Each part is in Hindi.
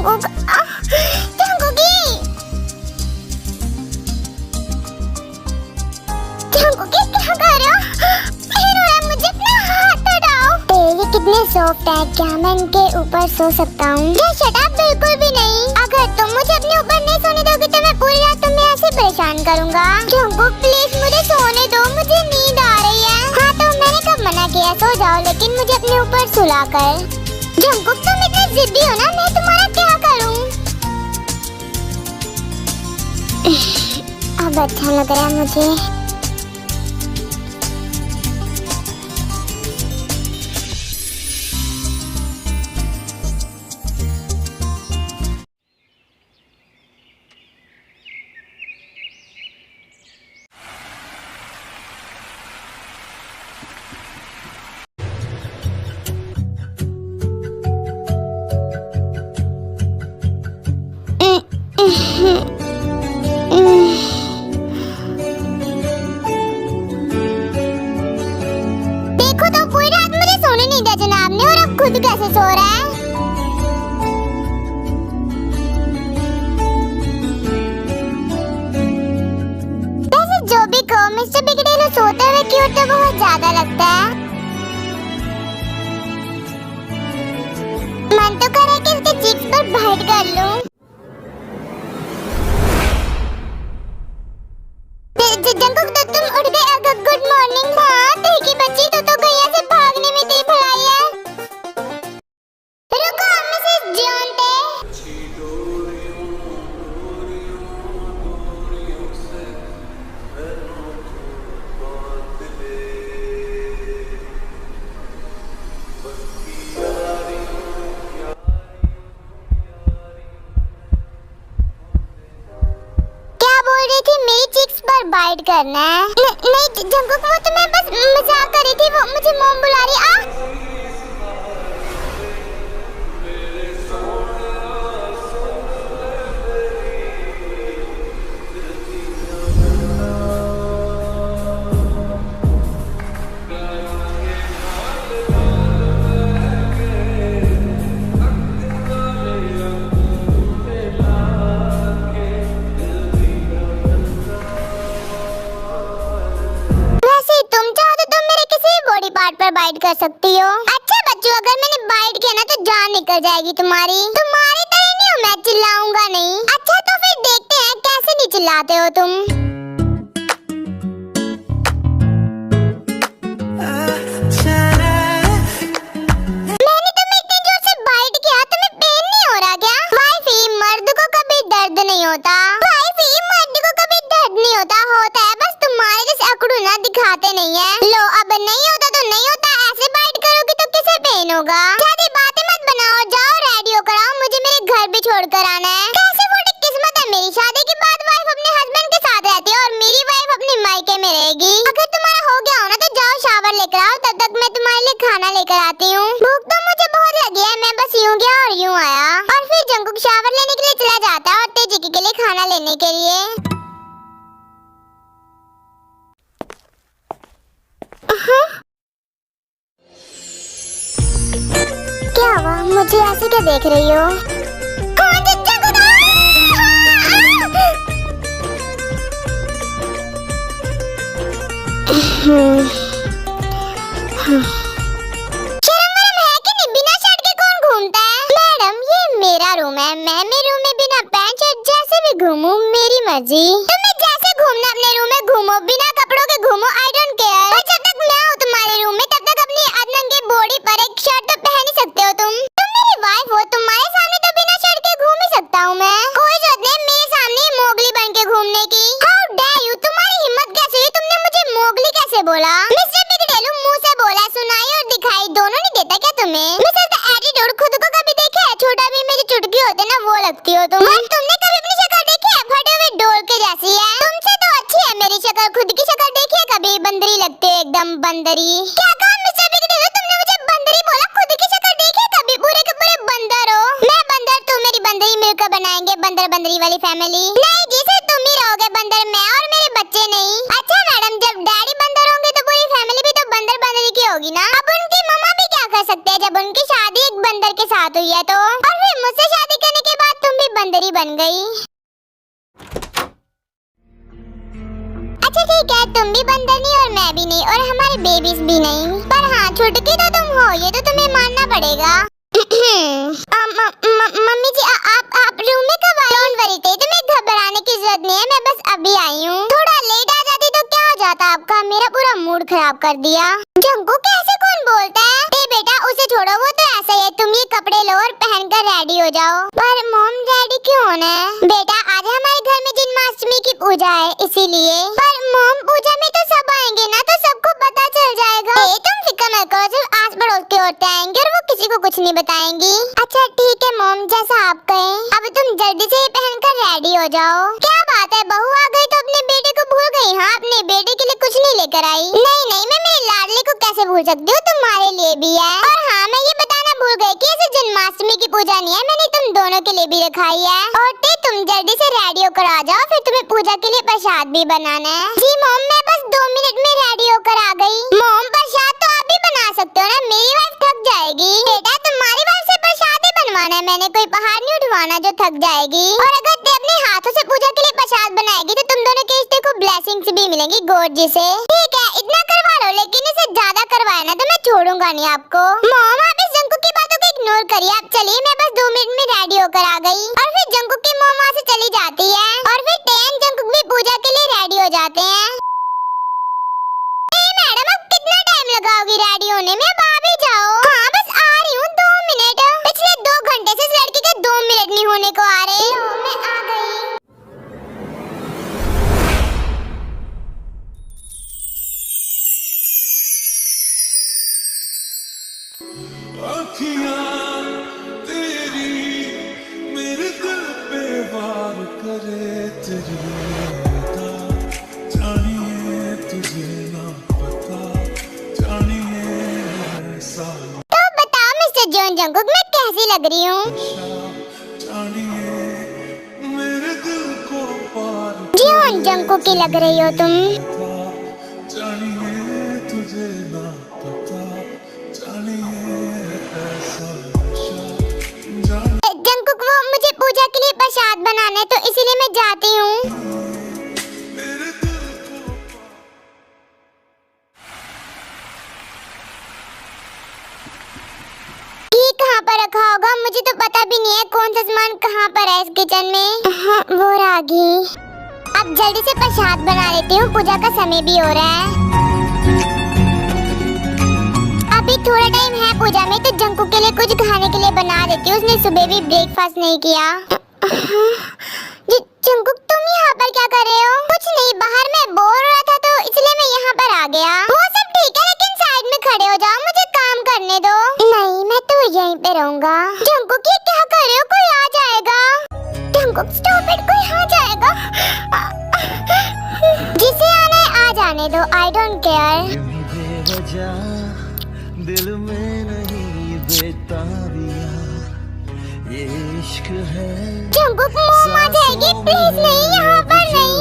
क्या कर रहे हो? मुझे अपना हाथ हटाओ। ये कितने सॉफ्ट है, क्या मैं इनके ऊपर सो सकता हूँ? शट अप, बिल्कुल भी नहीं। अगर तुम मुझे अपने ऊपर नहीं सोने दोगे तो मैं पूरी रात तुम्हें ऐसे परेशान करूँगा। जंगकुक प्लीज मुझे सोने दो, मुझे नींद आ रही है। हाँ तो मैंने कब मना किया, सो जाओ, लेकिन मुझे अपने ऊपर सुला कर। जंगकुक तुम इतने जिद्दी हो ना, मैं तुम्हारा क्या करूँ? अब अच्छा लग रहा है मुझे। देखो तो पूरी रात मुझे सोने नहीं दिया जनाब ने, और अब खुद कैसे सो रहा है? वैसे जो भी कहो, मिस्टर बिगड़ेलो सोते हुए क्यूट तो बहुत ज्यादा लगता है। मन तो करे कि इसके चिक्स पर बाइट कर लूं। जंगकुक तो तुम उठ गए। Good morning. हाँ देखी बच्ची, तो गैया से भागने में तेरी भलाई है। रुको मिसेस जोंटे। क्या बोल रही थी? मेरी चिक्स पर बाइट करना है? नहीं जंगकुक, वो तो मैं बस मजाक कर रही थी। वो मुझे मोम बुला रही। पर बाइट कर सकती हो। अच्छा बच्चों, अगर मैंने बाइट किया ना तो जान निकल जाएगी तुम्हारी। तुम्हारी तरह नहीं हूँ मैं, चिल्लाऊंगा नहीं। अच्छा तो फिर देखते हैं कैसे नहीं चिल्लाते हो तुम। मैंने तुम्हें इतनी जोर से बाइट किया, तुम्हें पेन नहीं हो रहा क्या? वाइफी, मर्द को कभी दर्द नहीं होता। वाइफी, मर्द को कभी दर्द नहीं होता। होता है, बस तुम्हारे जैसे अकड़ू ना दिखाते नहीं है। लो अब नहीं होता तो नहीं होता, ऐसे बाइट करोगे तो किसे पेन होगा? ज्यादा बातें मत बनाओ, जाओ रेडी होकर आओ, मुझे मेरे घर भी छोड़कर आना है। कैसे फूटी किस्मत है मेरी, शादी के बाद वाइफ अपने हस्बैंड के साथ रहती है और मेरी वाइफ अपने मायके में रहेगी। अगर तुम्हारा हो गया हो ना तो जाओ शावर लेकर आओ, तब तक मैं तुम्हारे लिए खाना लेकर आती हूँ। भूख तो मुझे बहुत लगी है, मैं बस यूं गया और यूं आया। और फिर जंगकुक शावर लेने के लिए चला जाता है और तेजी के लिए खाना लेने के लिए। क्या हुआ, मुझे ऐसे क्या देख रही हो? शर्म है कि नहीं, बिना शर्ट के कौन घूमता है? मैडम ये मेरा रूम है, मैं मेरे रूम में बिना पैंट शर्ट जैसे भी घूमूं, मेरी मर्जी। तुम्हें जैसे घूमना अपने रूम में घूमो, बिना कपड़ों के घूमो, आई डोंट केयर। पर जब तक मैं हूँ तुम्हारे रूम में तब तक अपनी अधनंगी बॉडी पर एक शर्ट तो पहन ही सकते हो तुम मेरी वाइफ हो, तुम्हारे सामने तो बिना शर्ट के घूम ही सकता हूँ मैं। कोई जरूरत नहीं मेरे सामने मोगली बन के घूमने की। हाउ डेयर यू, तुम्हारी हिम्मत कैसे हुई? तुमने मुझे मोगली कैसे बोला? मिस्टर बिगड़ेलू, मुंह से बोला, सुनाई और दिखाई दोनों नहीं देता क्या तुम्हें? मिसेस द एटीट्यूड, खुद को कभी देखा है? छोटा भी में जो चुटकी होते ना वो लगती हो तुम। और तुमने कभी अपनी शक्ल देखी है? फटे हुए डोर के जैसी है। तुमसे तो अच्छी है मेरी शक्ल, खुद की शक्ल देखी है कभी? बंदरी लगती है एकदम, बंदरी। क्या कहा मिस्टर बिगड़ेलू, तुमने मुझे बंदरी बोला? खुद की शक्ल देखी है कभी? पूरे के पूरे बंदर हो। मैं बंदर, तू मेरी बंदरी, मिलकर बनाएंगे बंदर बंदरी वाली फैमिली। नहीं जी, सिर्फ तुम ही रहोगे बंदर, मैं और मेरे बच्चे नहीं। अच्छा मैडम, जब डैडी बंदर होंगे तो पूरी फैमिली भी तो बंदर बंदरी की होगी ना? अब उनकी मम्मा भी क्या कर सकते हैं जब उनकी शादी एक बंदर के साथ हुई है तो? और फिर मुझसे शादी करने के बाद बन गई। अच्छा ठीक है, तुम भी बंदर नहीं और मैं भी नहीं और हमारे बेबीज भी नहीं, पर हाँ छुटकी तो तुम हो, ये तो तुम्हें मानना पड़ेगा। मम्मी जी आप रूम में कब आए? डोंट वरी, तुम्हें घबराने की जरूरत नहीं है, मैं बस अभी आई हूँ। थोड़ा लेट आ जाती तो क्या हो जाता आपका, मेरा पूरा मूड खराब कर दिया। जंकू कैसे कौन बोलता है? बेटा उसे छोड़ो, वो तो ऐसा ही है, तुम ये कपड़े लो और पहनकर रेडी हो जाओ। पर मॉम रेडी क्यों होना है? बेटा आज हमारे घर में जन्माष्टमी की पूजा है इसीलिए। पर मॉम पूजा में तो सब आएंगे ना, तो सबको पता चल जाएगा। तुम फिक्र मत करो, सिर्फ आस पड़ोस के औरतें आएंगी और वो किसी को कुछ नहीं बताएंगी। अच्छा ठीक है मॉम, जैसा आप कहें। अब तुम जल्दी से पहनकर रेडी हो जाओ। क्या बात है, बहू आ गई तो अपने बेटे को भूल गई? हाँ, अपने बेटे के लिए कुछ नहीं लेकर आई? नहीं, मैं मेरे लाडले को कैसे भूल सकती हूँ, तुम्हारे लिए भी है। और हाँ, मैं ये बताना भूल गई कि ऐसे जन्माष्टमी की पूजा नहीं है, मैंने तुम दोनों के लिए भी रखाई है। और तुम जल्दी से रेडी होकर आ जाओ, फिर तुम्हें पूजा के लिए प्रसाद भी बनाना है। जी मॉम, मैं बस 2 मिनट में रेडी होकर आ गई। मॉम प्रसाद तो आप भी बना सकते हो ना, मेरी वाइफ थक जाएगी। बेटा तुम्हारी वाइफ से प्रसाद ही बनवाना है, मैंने कोई पहाड़ नहीं उठवाना जो थक जाएगी। और अगर ते अपने हाथों से पूजा के लिए प्रसाद बनाएगी तो तुम दोनों के रिश्ते को ब्लेसिंग्स भी मिलेंगी गॉड जी से। ठीक है, इतना करवा लो, लेकिन इसे ज्यादा करवाए ना तो मैं छोड़ूंगा नहीं आपको। मॉम आप इस जंकू की बातों को इग्नोर करिए, आप चलिए, मैं बस 2 मिनट में रेडी होकर आ गई। और फिर जंकू की मॉम वहाँ से चली जाती है और फिर टेन जंकू भी पूजा के लिए रेडी हो जाते हैं। मैडम अब कितना टाइम लगाओगी रेडी होने में? अब आ भी जाओ। हाँ बस आ रही हूँ, 2 मिनट। पिछले 2 घंटे से इस लड़की के 2 मिनट नहीं होने को आ रहे। मैं आ गई। अखियाँ तेरी मेरे दिल पे वार करे, तेरी अदा जानिए तुझे ना पता, जानिए ऐसा तो बताओ मिस्टर जॉन जंकुक, मैं कैसी लग रही हूँ? जानिए मेरे दिल को पार जॉन जंकुक की लग रही हो तुम। जानिए तुझे ना पता, जानिए ऐसा नशा जंकुक वो मुझे पूजा के लिए प्रसाद बनाना है तो इसीलिए मैं जाती हूँ। मेरे दिल को ये कहाँ पर रखा होगा, मुझे तो पता भी नहीं है कौन सा सामान कहाँ पर है इस किचन में। हाँ, वो रागी। अब जल्दी से प्रसाद बना लेती हूँ, पूजा का समय भी हो रहा है। अभी थोड़ा टाइम है पूजा में, तो जंकू के लिए कुछ खाने के लिए बना देती हूँ, उसने सुबह भी ब्रेकफास्ट नहीं किया। जंकू तुम यहाँ पर क्या कर रहे हो? कुछ नहीं, बाहर में बोर हो रहा था तो इसलिए मैं यहाँ पर आ गया। वो सब ठीक है, लेकिन साइड में खड़े हो जाओ, मुझे काम करने दो। नहीं, मैं तो यहीं पे रहूंगा। जंकू ये क्या कर रहे हो, कोई आ जाएगा। जंकू स्टॉप इट, कोई आ जाएगा। जिसे आना है आ जाने दो, आई डोंट केयर। दिल में नहीं बेताबिया, ये इश्क है। जंकुक मुंह आ जाएगी, प्लीज नहीं, यहाँ पर नहीं।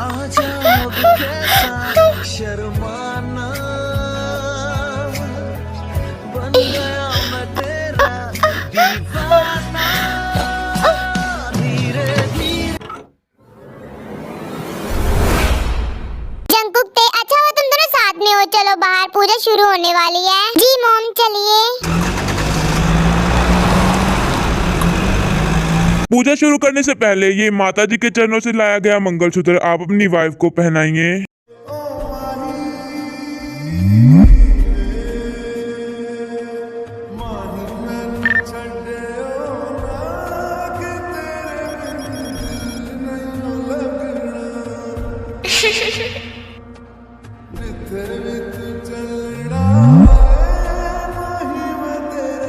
आजा कैसा शर्माना, बन गया मैं तेरा दीवाना, धीरे धीरे। जंकुक ते अच्छा हुआ तुम दोनों साथ में हो, चलो बाहर, पूजा शुरू होने वाली है। जी मॉम चलिए। पूजा शुरू करने से पहले ये माता जी के चरणों से लाया गया मंगलसूत्र आप अपनी वाइफ को पहनाएंगे।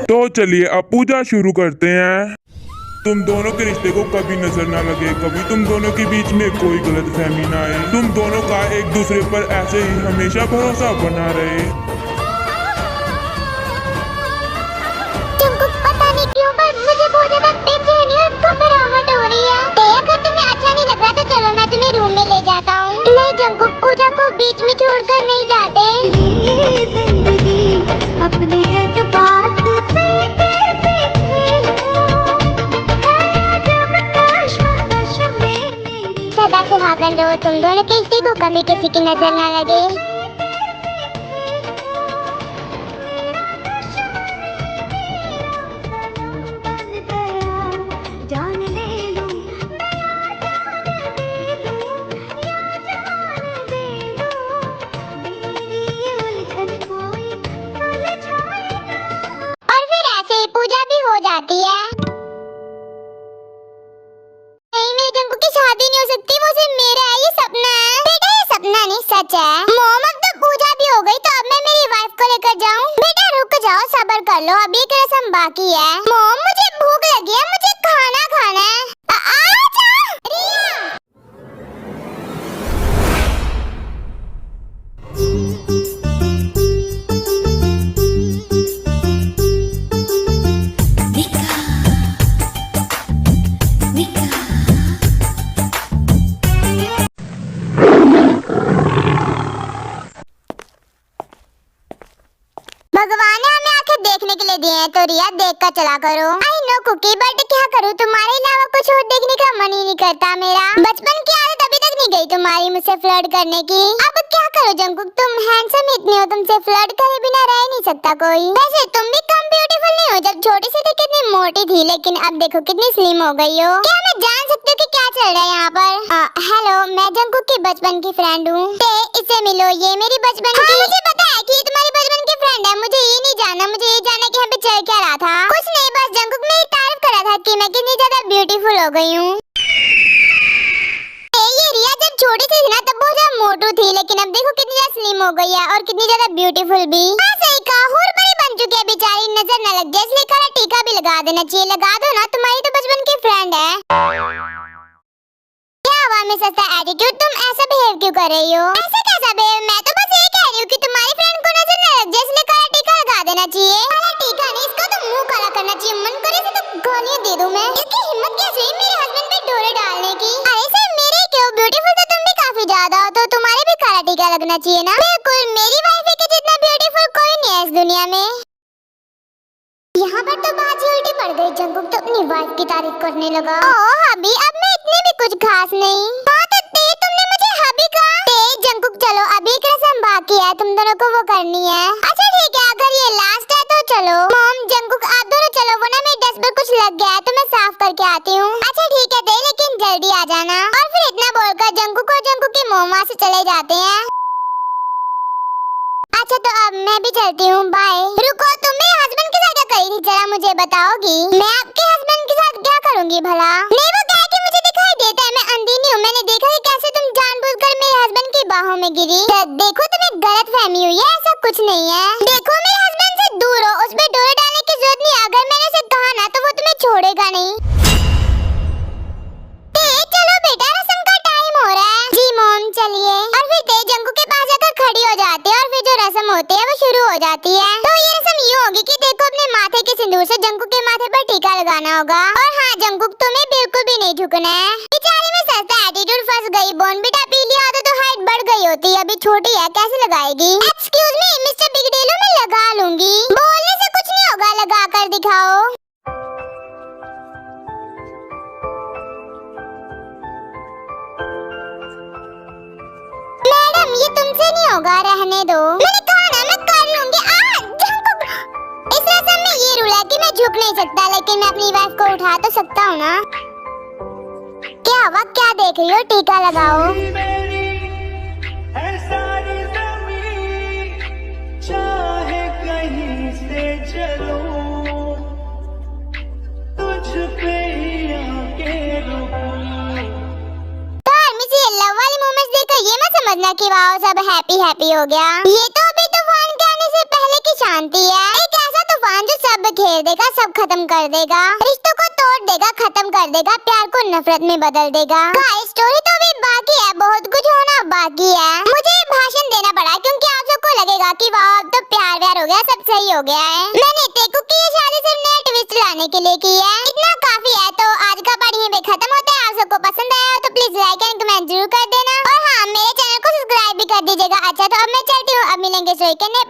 तो चलिए अब पूजा शुरू करते हैं। तुम दोनों के रिश्ते को कभी नजर ना लगे, कभी तुम दोनों के बीच में कोई गलतफहमी ना आए, तुम दोनों का एक दूसरे पर ऐसे ही हमेशा भरोसा बना रहे। तुमको पता नहीं क्यों पर मुझे बहुत ज्यादा बेचैनी और घबराहट हो रही है। अगर तुम्हें अच्छा नहीं लग रहा तो चलो मैं तुम्हें रूम में ले जाता हूँ। नहीं जंकुक, पूजा को बीच में छोड़कर नहीं जाते। अपने एतबार से दोनों के रिश्ते को कभी किसी की नजर ना लगे। और फिर ऐसे ही पूजा भी हो जाती है। नहीं, मेरे जंकू की शादी नहीं हो सकती, वो सिर्फ मेरा है, ये सपना है। बेटा ये सपना नहीं सच है। मॉम अब तो पूजा भी हो गई, तो अब मैं मेरी वाइफ को लेकर जाऊं? बेटा रुक जाओ, सब्र कर लो, अभी एक रस्म बाकी है। मॉम मुझे भूख लगी है, मुझे खाना खाना है। आजा रिया। भगवान ने हमें आंखें देखने के लिए दिए हैं, तो रिया देख कर चला करो। आई नो कुकी, बट क्या करूँ, तुम्हारे अलावा कुछ और देखने का मन ही नहीं करता मेरा। बचपन की आदत अभी तक नहीं गई तुम्हारी मुझसे फ्लर्ट करने की। अब क्या करो जंकुक, तुम हैंडसम इतनी हो, तुमसे फ्लर्ट करे बिना रह नहीं सकता कोई। वैसे तुम भी कम ब्यूटीफुल नहीं हो, जब छोटी सी थी कितनी मोटी थी, लेकिन अब देखो कितनी स्लिम हो गई हो। क्या मैं जान सकती हूँ कि क्या चल रहा है यहाँ पर? हेलो, मैं जंकुक की बचपन की फ्रेंड हूँ। इससे मिलो, ये मेरी बचपन की। मुझे पता है कि ये तुम्हारी बचपन की फ्रेंड है, मुझे ये नहीं जानना, मुझे ये जानना कि यहाँ पे चल क्या रहा था। कुछ नहीं, बस जंकुक मेरी तारीफ कर रहा था कि मैं कितनी ज्यादा ब्यूटीफुल हो गई हूँ। ये रिया जब छोटी सी थी ना, तब बहुत ज्यादा मोटू थी, लेकिन अब देखो कितनी ज्यादा स्लिम हो गई है और कितनी ज्यादा ब्यूटीफुल भी। हाँ सही कहा, हूर बड़ी बन चुकी है बेचारी, नजर न लग जाए इसलिए काला टीका भी लगा देना चाहिए। लगा दो ना, तुम्हारी तो बचपन की फ्रेंड है। क्या हुआ मिस सस्ता एटीट्यूड, तुम ऐसा बिहेव क्यों कर रही हो? ऐसा कैसा बिहेव? मैं तो बस ये कह रही हूँ कि तुम्हारी फ्रेंड को नजर न लग जाए इसलिए काला टीका लगा देना चाहिए। काला टीका नहीं, इसका तो मुंह काला करना चाहिए। मन करे तो गालियाँ दे दूं मैं। इसकी हिम्मत कैसे हुई मेरे हस्बैंड पे डोरे डालने की? अरे सर मेरे क्यों, ब्यूटीफुल तो तुम भी काफी ज्यादा हो, तो तुम्हारे भी काला टीका लगना चाहिए ना। बिल्कुल, मेरी वाइफ के जितना ब्यूटीफुल कोई नहीं है इस दुनिया में। यहाँ पर तो बाजी उल्टी पड़ गई, जंकुक तो अपनी वाइफ की तारीफ करने लगा। ओह हबी, अब मैं इतनी भी कुछ खास नहीं। हाँ तो तुमने मुझे हबी कहा। जंकुक चलो, अभी एक रस्म बाकी है, तुम दोनों को वो करनी है। अच्छा ठीक है, अगर ये लास्ट है तो चलो। मॉम जंकुक आप दोनों चलो, वो ना मेरे डेस्क पर कुछ लग गया है, तो मैं साफ करके आती हूँ। अच्छा ठीक है लेकिन जल्दी आ जाना। और फिर इतना बोलकर जंकुक और जंकुक की मॉम वहाँ से चले जाते हैं। अच्छा तो अब मैं भी चलती हूँ, बाय। रुको, तुम मेरे हस्बैंड के साथ क्या करी थी, जरा मुझे बताओगी? मैं आपके हस्बैंड के साथ क्या करूँगी भला? नहीं वो क्या है कि मुझे दिखाई देता है, मैं अंधी नहीं हूँ। मैंने देखा है कैसे तुम जानबूझकर मेरे हस्बैंड की बाहों में गिरी। देखो तुम्हें गलत फहमी हुई है, ऐसा कुछ नहीं है। देखो मेरे हस्बैंड से दूर हो, उस पे डोरे डालने की जरूरत नहीं। अगर मैंने उसे कहा ना तो वो तुम्हें छोड़ेगा नहीं। चलो बेटा, रस्म का टाइम हो रहा है। जी मॉम चलिए। और फिर जंकू के पास जाकर खड़ी हो जाती है और फिर जो रस्म होती है वो शुरू हो जाती है। तो ये रस्म ये होगी कि देखो अपने माथे के सिंदूर से जंकू के माथे पर टीका लगाना होगा। और हाँ जंकुक, तुम्हें बिल्कुल भी नहीं झुकना है। बेचारी में सस्ता एटीट्यूड फंस गई। बॉर्नविटा पी लिया होता तो हाइट बढ़ गई होती, अभी छोटी है कैसे लगाएगी? एक्सक्यूज मी मिस्टर बिगडेलो, मैं लगा लूंगी। बोलने से कुछ नहीं होगा, लगा कर दिखाओ। मैडम ये तुमसे नहीं होगा, रहने दो। मैंने कहा ना मैं कर लूंगी। इस रस्म में ये रूल है कि मैं झुक नहीं सकता, लेकिन मैं अपनी वाइफ को उठा तो सकता हूँ ना। क्या हुआ, क्या देख रही हो? टीका लगाओ। चाहे कहीं से चलूं, तुझ पे आके रुकूं। लव वाली मोमेंट्स देखकर ये मत समझना कि वाओ सब हैप्पी हैप्पी हो गया। ये तो अभी तूफान के आने से पहले की शांति है। एक ऐसा तूफान जो सब घेर देगा, सब खत्म कर देगा, रिश्तों को तोड़ देगा, खत्म कर देगा, प्यार को नफरत में बदल देगा। गाइस स्टोरी तो अभी बाकी है, बहुत कुछ होना बाकी है। मुझे भाषण देना पड़ा क्योंकि आप सबको लगेगा कि वाओ अब तो प्यार व्यार हो गया, सब सही हो गया है। मैंने टेकू की ये शादी सिर्फ नए ट्विस्ट लाने के लिए की है। इतना काफी है। तो आज का पार्ट यहीं पे खत्म होता है। आप सबको पसंद आया तो प्लीज लाइक एंड कमेंट जरूर कर देना। और हाँ मेरे चैनल को सब्सक्राइब भी कर दीजिएगा। अच्छा तो अब मैं चलती हूँ, अब मिलेंगे स्टोरी के नए